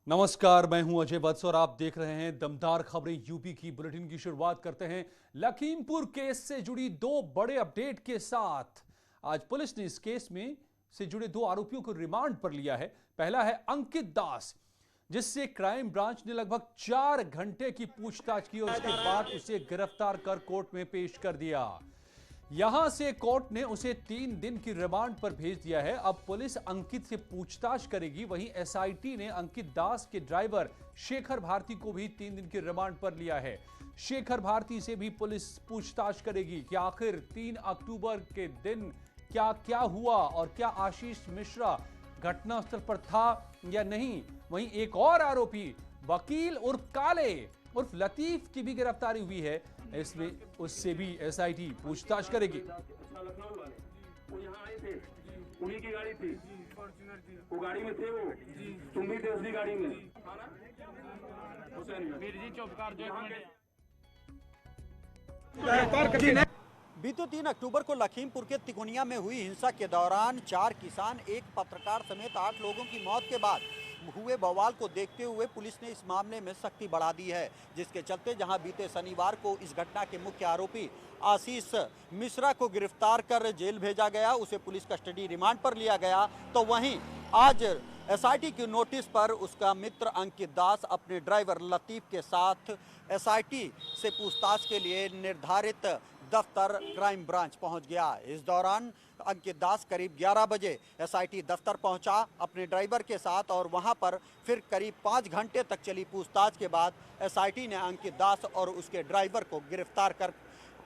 नमस्कार, मैं हूं अजय वत्स और आप देख रहे हैं दमदार खबरें यूपी की। बुलेटिन की शुरुआत करते हैं लखीमपुर केस से जुड़ी दो बड़े अपडेट के साथ। आज पुलिस ने इस केस में से जुड़े दो आरोपियों को रिमांड पर लिया है। पहला है अंकित दास, जिससे क्राइम ब्रांच ने लगभग 4 घंटे की पूछताछ की और उसके बाद उसे गिरफ्तार कर कोर्ट में पेश कर दिया। यहां से कोर्ट ने उसे 3 दिन की रिमांड पर भेज दिया है। अब पुलिस अंकित से पूछताछ करेगी। वहीं एसआईटी ने अंकित दास के ड्राइवर शेखर भारती को भी 3 दिन की रिमांड पर लिया है। शेखर भारती से भी पुलिस पूछताछ करेगी कि आखिर 3 अक्टूबर के दिन क्या क्या हुआ और क्या आशीष मिश्रा घटनास्थल पर था या नहीं। वहीं एक और आरोपी वकील उर्फ काले उर्फ लतीफ की भी गिरफ्तारी हुई है। इसमें उससे भी एसआईटी पूछताछ करेगी। लखनऊ वाले वो यहाँ आए थे, उन्हीं की गाड़ी थी, वो गाड़ी में थे, वो तुम भी थे उसी गाड़ी में। बीते 3 अक्टूबर को लखीमपुर के तिकोनिया में हुई हिंसा के दौरान 4 किसान, एक पत्रकार समेत 8 लोगों की मौत के बाद हुए बवाल को देखते हुए पुलिस ने इस मामले में सख्ती बढ़ा दी है, जिसके चलते जहां बीते शनिवार को इस घटना के मुख्य आरोपी आशीष मिश्रा को गिरफ्तार कर जेल भेजा गया, उसे पुलिस कस्टडी रिमांड पर लिया गया, तो वहीं आज एसआईटी की नोटिस पर उसका मित्र अंकित दास अपने ड्राइवर लतीफ के साथ एसआईटी से पूछताछ के लिए निर्धारित दफ्तर क्राइम ब्रांच पहुंच गया। इस दौरान अंकित दास करीब 11 बजे एसआईटी दफ्तर पहुंचा अपने ड्राइवर के साथ और वहां पर फिर करीब 5 घंटे तक चली पूछताछ के बाद एसआईटी ने अंकित दास और उसके ड्राइवर को गिरफ्तार कर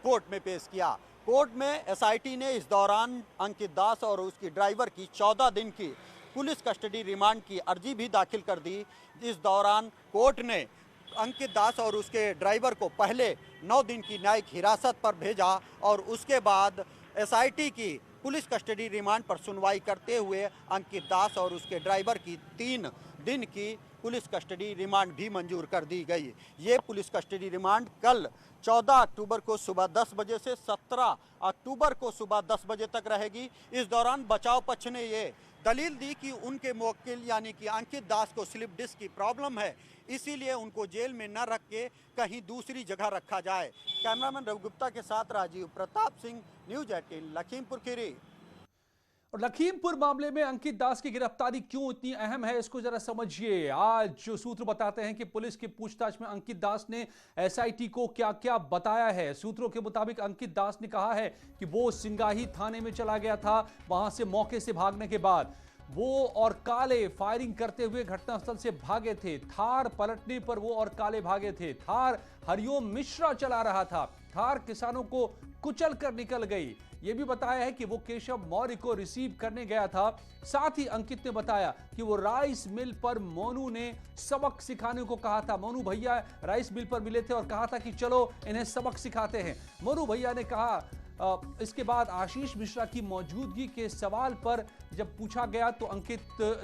कोर्ट में पेश किया। कोर्ट में एसआईटी ने इस दौरान अंकित दास और उसकी ड्राइवर की 14 दिन की पुलिस कस्टडी रिमांड की अर्जी भी दाखिल कर दी। इस दौरान कोर्ट ने अंकित दास और उसके ड्राइवर को पहले 9 दिन की न्यायिक हिरासत पर भेजा और उसके बाद एसआईटी की पुलिस कस्टडी रिमांड पर सुनवाई करते हुए अंकित दास और उसके ड्राइवर की 3 दिन की पुलिस कस्टडी रिमांड भी मंजूर कर दी गई। ये पुलिस कस्टडी रिमांड कल 14 अक्टूबर को सुबह 10 बजे से 17 अक्टूबर को सुबह 10 बजे तक रहेगी। इस दौरान बचाव पक्ष ने ये दलील दी कि उनके मुवक्किल यानी कि अंकित दास को स्लिप डिस्क की प्रॉब्लम है, इसीलिए उनको जेल में न रख के कहीं दूसरी जगह रखा जाए। कैमरामैन रघु गुप्ता के साथ राजीव प्रताप सिंह, न्यूज़ 18 लखीमपुर खीरी। और लखीमपुर मामले में अंकित दास की गिरफ्तारी क्यों इतनी अहम है, इसको जरा समझिए। आज जो सूत्र बताते हैं कि पुलिस की पूछताछ में अंकित दास ने एसआईटी को क्या क्या बताया है। सूत्रों के मुताबिक अंकित दास ने कहा है कि वो सिंगाही थाने में चला गया था। वहां से मौके से भागने के बाद वो और काले फायरिंग करते हुए घटनास्थल से भागे थे। थार पलटने पर वो और काले भागे थे। थार हरिओम मिश्रा चला रहा था। थार किसानों को कुचल कर निकल गई। यह भी बताया है कि वो केशव मौर्य को रिसीव करने गया था। साथ ही अंकित ने बताया कि वो राइस मिल पर मोनू ने सबक सिखाने को कहा था। मोनू भैया राइस मिल पर मिले थे और कहा था कि चलो इन्हें सबक सिखाते हैं। मोनू भैया ने कहा। इसके बाद आशीष मिश्रा की मौजूदगी के सवाल पर जब पूछा गया तो अंकित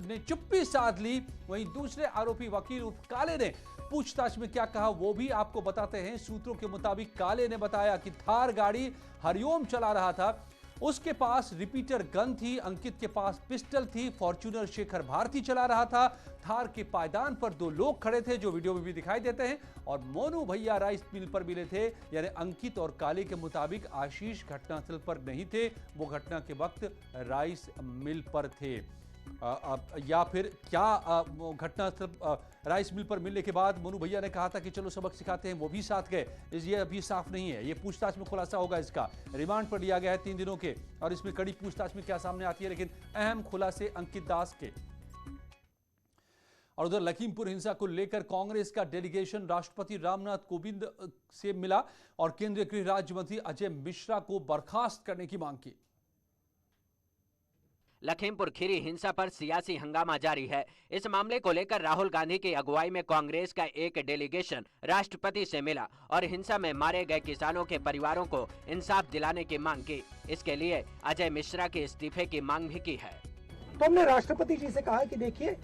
ने चुप्पी साध ली। वहीं दूसरे आरोपी वकील उर्फ काले ने पूछताछ में क्या कहा वो भी आपको बताते हैं। सूत्रों के मुताबिक काले ने बताया कि थार गाड़ी हरिओम चला रहा था, उसके पास रिपीटर गन थी, अंकित के पास पिस्टल थी, फॉर्च्यूनर शेखर भारती चला रहा था। थार के पायदान पर 2 लोग खड़े थे जो वीडियो में भी दिखाई देते हैं और मोनू भैया राइस मिल पर मिले थे। यानी अंकित और काले के मुताबिक आशीष घटनास्थल पर नहीं थे, वो घटना के वक्त राइस मिल पर थे। या फिर क्या घटनास्थल राइस मिल पर मिलने के बाद मोनू भैया ने कहा था कि चलो सबक सिखाते हैं, वो भी साथ गए। ये अभी साफ नहीं है। ये पूछताछ में खुलासा होगा। इसका रिमांड पर लिया गया है 3 दिनों के और इसमें कड़ी पूछताछ में क्या सामने आती है, लेकिन अहम खुलासे अंकित दास के। और उधर लखीमपुर हिंसा को लेकर कांग्रेस का डेलीगेशन राष्ट्रपति रामनाथ कोविंद से मिला और केंद्रीय गृह राज्य मंत्री अजय मिश्रा को बर्खास्त करने की मांग की। लखीमपुर खीरी हिंसा पर सियासी हंगामा जारी है। इस मामले को लेकर राहुल गांधी की अगुवाई में कांग्रेस का एक डेलीगेशन राष्ट्रपति से मिला और हिंसा में मारे गए किसानों के परिवारों को इंसाफ दिलाने की मांग की। इसके लिए अजय मिश्रा के इस्तीफे की मांग भी की है। तो हमने राष्ट्रपति जी से कहा कि देखिए,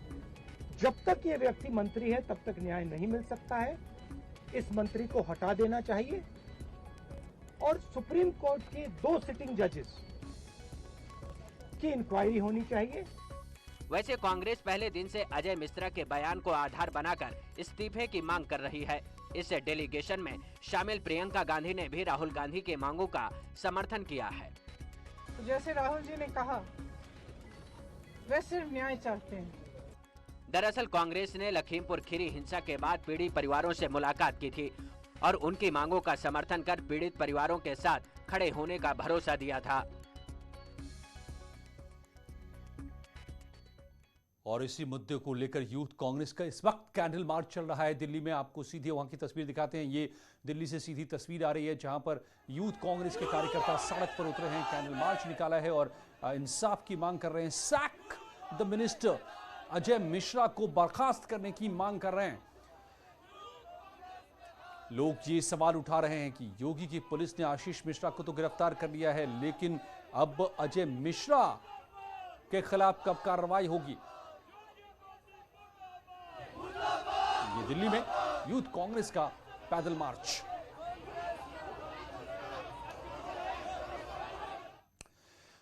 जब तक ये व्यक्ति मंत्री है तब तक न्याय नहीं मिल सकता है। इस मंत्री को हटा देना चाहिए और सुप्रीम कोर्ट के 2 सिटिंग जजेस की इंक्वायरी होनी चाहिए वैसे कांग्रेस पहले दिन से अजय मिश्रा के बयान को आधार बनाकर इस्तीफे की मांग कर रही है। इस डेलीगेशन में शामिल प्रियंका गांधी ने भी राहुल गांधी की मांगों का समर्थन किया है। जैसे राहुल जी ने कहा, वे सिर्फ न्याय चाहते हैं। दरअसल कांग्रेस ने लखीमपुर खीरी हिंसा के बाद पीड़ित परिवारों से मुलाकात की थी और उनकी मांगों का समर्थन कर पीड़ित परिवारों के साथ खड़े होने का भरोसा दिया था। और इसी मुद्दे को लेकर यूथ कांग्रेस का इस वक्त कैंडल मार्च चल रहा है दिल्ली में। आपको सीधे वहां की तस्वीर दिखाते हैं। ये दिल्ली से सीधी तस्वीर आ रही है जहां पर यूथ कांग्रेस के कार्यकर्ता सड़क पर उतरे हैं, कैंडल मार्च निकाला है और इंसाफ की मांग कर रहे हैं। Sac the minister, Ajay Mishra को बर्खास्त करने की मांग कर रहे हैं। लोग ये सवाल उठा रहे हैं कि योगी की पुलिस ने आशीष मिश्रा को तो गिरफ्तार कर लिया है, लेकिन अब अजय मिश्रा के खिलाफ कब कार्रवाई होगी। ये दिल्ली में यूथ कांग्रेस का पैदल मार्च।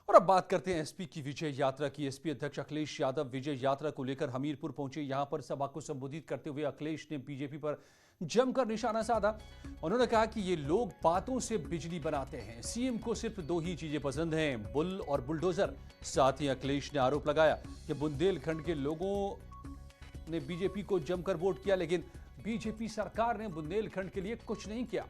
और अब बात करते हैं एसपी की विजय यात्रा की। एसपी अध्यक्ष अखिलेश यादव विजय यात्रा को लेकर हमीरपुर पहुंचे। यहां पर सभा को संबोधित करते हुए अखिलेश ने बीजेपी पर जमकर निशाना साधा। उन्होंने कहा कि ये लोग बातों से बिजली बनाते हैं, सीएम को सिर्फ दो ही चीजें पसंद हैं, बुल और बुलडोजर। साथ ही अखिलेश ने आरोप लगाया कि बुंदेलखंड के लोगों ने बीजेपी को जमकर वोट किया, लेकिन बीजेपी सरकार ने बुंदेलखंड के लिए कुछ नहीं किया।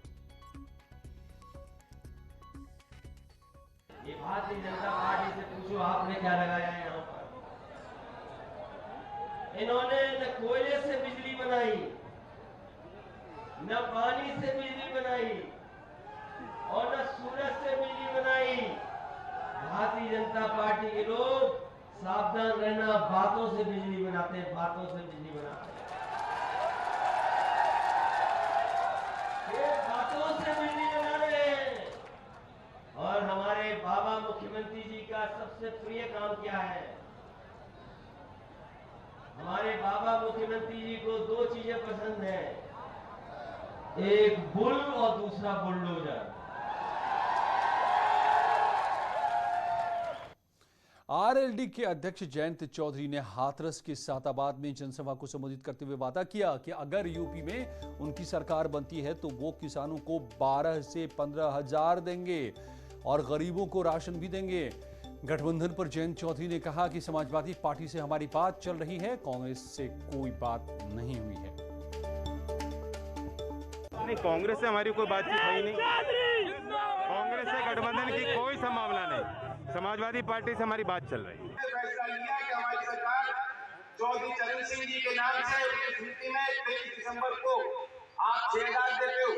ये भारतीय जनता पार्टी से पूछो आपने क्या लगाया है यहाँ पर। इन्होंने न कोयले से बिजली बनाई, न पानी से बिजली बनाई और न सूरज से बिजली बनाई। भारतीय जनता पार्टी के लोग सावधान रहना, बातों से बिजली बनाते हैं, बातों से बिजली बनाते हैं। ये बातों से बिजली बना रहे हैं। और हमारे बाबा मुख्यमंत्री जी का सबसे प्रिय काम क्या है? हमारे बाबा मुख्यमंत्री जी को दो चीजें पसंद है, एक बुल और दूसरा बुलडोजर। आरएलडी के अध्यक्ष जयंत चौधरी ने हाथरस के साताबाद में जनसभा को संबोधित करते हुए वादा किया कि अगर यूपी में उनकी सरकार बनती है तो वो किसानों को 12 से 15 हजार देंगे और गरीबों को राशन भी देंगे। गठबंधन पर जयंत चौधरी ने कहा कि समाजवादी पार्टी से हमारी बात चल रही है, कांग्रेस से कोई बात नहीं हुई है। नहीं, कांग्रेस से हमारी कोई बातचीत हुई नहीं। कांग्रेस से गठबंधन की कोई संभावना नहीं। समाजवादी पार्टी से हमारी बात चल रही है। फैसला लिया कि हमारी सरकार चौधरी चरण सिंह जी के नाम से उनकी स्मृति में 23 दिसंबर को आप 6,000 देते हो,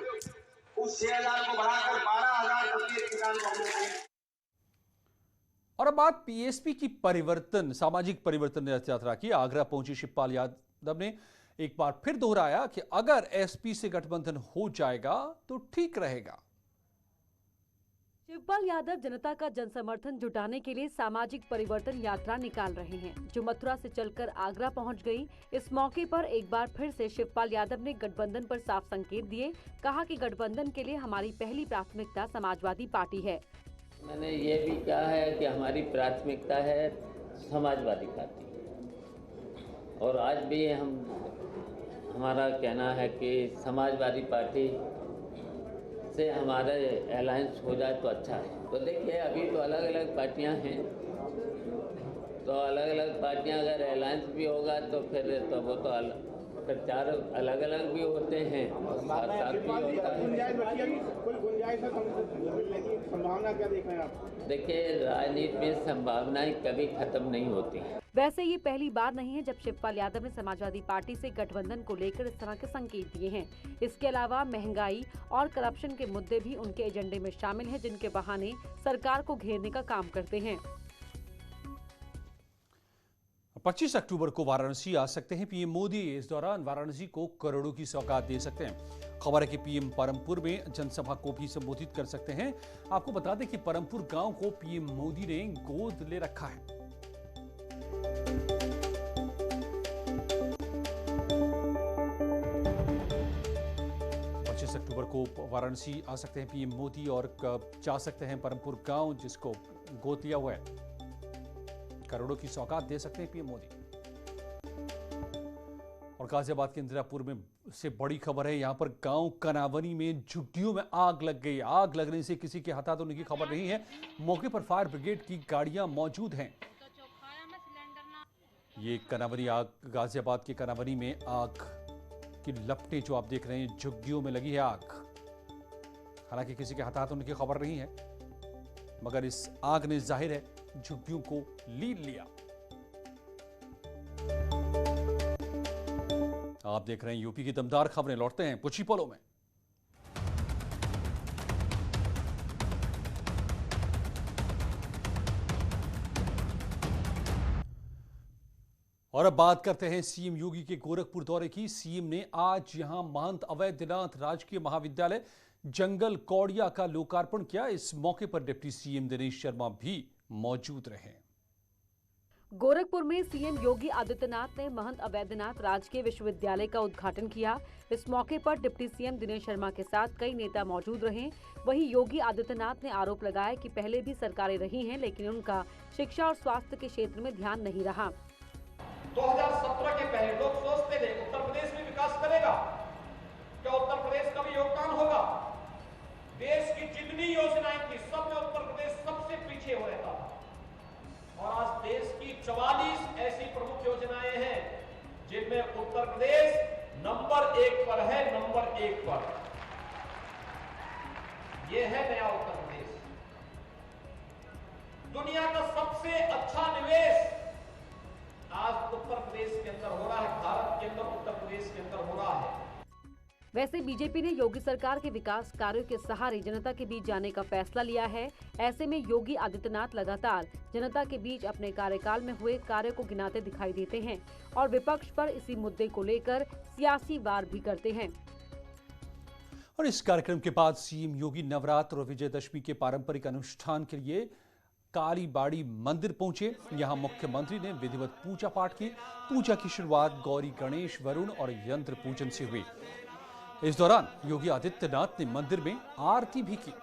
उस 6,000 को बढ़ाकर 12,000 प्रति किसान को। और अब बात पीएसपी की परिवर्तन, सामाजिक परिवर्तन रथ यात्रा की। आगरा पहुंची शिवपाल यादव ने एक बार फिर दोहराया कि अगर एसपी से गठबंधन हो जाएगा तो ठीक रहेगा। शिवपाल यादव जनता का जनसमर्थन जुटाने के लिए सामाजिक परिवर्तन यात्रा निकाल रहे हैं, जो मथुरा से चलकर आगरा पहुंच गई। इस मौके पर एक बार फिर से शिवपाल यादव ने गठबंधन पर साफ संकेत दिए। कहा कि गठबंधन के लिए हमारी पहली प्राथमिकता समाजवादी पार्टी है। मैंने ये भी कहा है कि हमारी प्राथमिकता है समाजवादी पार्टी, और आज भी हमारा कहना है कि समाजवादी पार्टी से हमारा अलायंस हो जाए तो अच्छा है। तो देखिए, अभी तो अलग अलग पार्टियां हैं, तो अलग अलग पार्टियां अगर अलायंस भी होगा तो फिर तो वो तो फिर चार अलग अलग भी होते हैं, साथ साथ भी होता है। देखिए, राजनीति में संभावनाएं कभी खत्म नहीं होती। वैसे ये पहली बार नहीं है जब शिवपाल यादव ने समाजवादी पार्टी से गठबंधन को लेकर इस तरह के संकेत दिए हैं। इसके अलावा महंगाई और करप्शन के मुद्दे भी उनके एजेंडे में शामिल हैं, जिनके बहाने सरकार को घेरने का काम करते हैं। 25 अक्टूबर को वाराणसी आ सकते हैं पीएम मोदी। इस दौरान वाराणसी को करोड़ों की सौगात दे सकते हैं। खबर है कि पीएम परमपुर में जनसभा को भी संबोधित कर सकते हैं। आपको बता दें कि परमपुर गांव को पीएम मोदी ने गोद ले रखा है। 25 अक्टूबर को वाराणसी आ सकते हैं पीएम मोदी और जा सकते हैं परमपुर गांव, जिसको गोद लिया हुआ है। करोड़ों की सौगात दे सकते हैं पीएम मोदी। और गाजियाबाद के इंदिरापुर में से बड़ी खबर है। यहां पर गांव कनावनी में झुग्गियों में आग लग गई। आग लगने से किसी के हताहत होने की खबर नहीं है। मौके पर फायर ब्रिगेड की गाड़ियां मौजूद हैं। ये कनावनी आग, गाजियाबाद के कनावनी में आग की लपटें जो आप देख रहे हैं, झुग्गियों में लगी है आग। हालांकि किसी के हताहत होने की खबर नहीं है, मगर इस आग ने जाहिर है झुग्गियों को लीन लिया। आप देख रहे हैं यूपी की दमदार खबरें। लौटते हैं कुछ ही पलों में। और अब बात करते हैं सीएम योगी के गोरखपुर दौरे की। सीएम ने आज यहां महंत अवैधनाथ राजकीय महाविद्यालय जंगल कौड़िया का लोकार्पण किया। इस मौके पर डिप्टी सीएम दिनेश शर्मा भी मौजूद रहे। गोरखपुर में सीएम योगी आदित्यनाथ ने महंत अवैधनाथ राजकीय विश्वविद्यालय का उद्घाटन किया। इस मौके पर डिप्टी सीएम दिनेश शर्मा के साथ कई नेता मौजूद रहे। वहीं योगी आदित्यनाथ ने आरोप लगाया कि पहले भी सरकारें रही हैं, लेकिन उनका शिक्षा और स्वास्थ्य के क्षेत्र में ध्यान नहीं रहा। 2017 के पहले लोग सोचते थे उत्तर प्रदेश में विकास करेगा, क्या उत्तर प्रदेश का भी योगदान होगा। देश की जितनी योजनाएं थी सब में उत्तर प्रदेश सबसे पीछे हो रहता था। और आज देश की 44 ऐसी प्रमुख योजनाएं हैं जिनमें उत्तर प्रदेश नंबर 1 पर है, नंबर 1 पर। यह है नया उत्तर प्रदेश। दुनिया का सबसे अच्छा निवेश आज उत्तर प्रदेश के अंदर हो रहा है, भारत के अंदर उत्तर प्रदेश के अंदर हो रहा है। वैसे बीजेपी ने योगी सरकार के विकास कार्यों के सहारे जनता के बीच जाने का फैसला लिया है। ऐसे में योगी आदित्यनाथ लगातार जनता के बीच अपने कार्यकाल में हुए कार्य को गिनाते दिखाई देते हैं और विपक्ष पर इसी मुद्दे को लेकर सियासी वार भी करते हैं। और इस कार्यक्रम के बाद सीएम योगी नवरात्र और विजयदशमी के पारंपरिक अनुष्ठान के लिए कालीबाड़ी मंदिर पहुंचे। यहां मुख्यमंत्री ने विधिवत पूजा पाठ की। पूजा की शुरुआत गौरी गणेश वरुण और यंत्र पूजन से हुई। इस दौरान योगी आदित्यनाथ ने मंदिर में आरती भी की। ये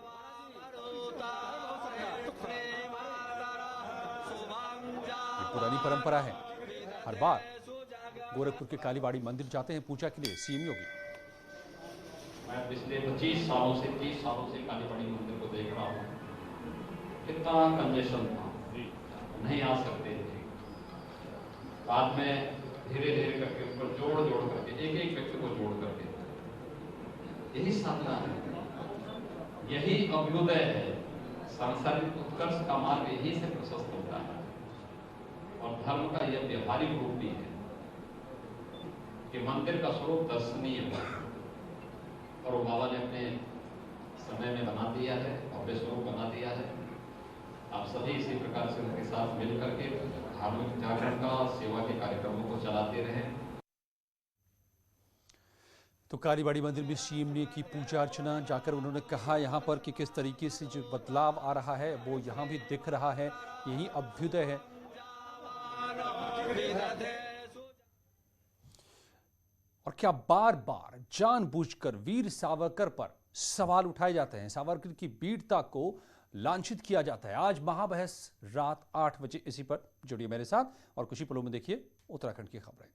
पुरानी परंपरा है। हर बार गोरखपुर के कालीबाड़ी मंदिर जाते हैं पूजा के लिए सीएम योगी। मैं पिछले 25 सालों से 30 सालों से कालीबाड़ी मंदिर को देख रहा हूँ। कितना कंजेशन था, नहीं आ सकते थे। बाद में धीरे धीरे करके ऊपर जोड़ करके एक व्यक्ति को जोड़ करके, यही साधना है, यही अभ्युदय है। सांसारिक उत्कर्ष का मार्ग यही से प्रशस्त होता है। और धर्म का यह व्यवहारिक रूप भी है कि मंदिर का स्वरूप दर्शनीय है। और वो बाबा ने अपने समय में बना दिया है, भव्य स्वरूप बना दिया है। आप सभी इसी प्रकार से उनके साथ मिलकर के धार्मिक जागरण का, सेवा के कार्यक्रमों को चलाते रहें। तो कालीबाड़ी मंदिर में सीएम ने की पूजा अर्चना। जाकर उन्होंने कहा यहां पर कि किस तरीके से जो बदलाव आ रहा है वो यहां भी दिख रहा है। यही अभ्युदय है। और क्या बार बार जानबूझकर वीर सावरकर पर सवाल उठाए जाते हैं। सावरकर की वीरता को लांछित किया जाता है। आज महाबहस रात 8 बजे इसी पर जुड़िए मेरे साथ और कुछ ही पलों में देखिए उत्तराखंड की खबरें।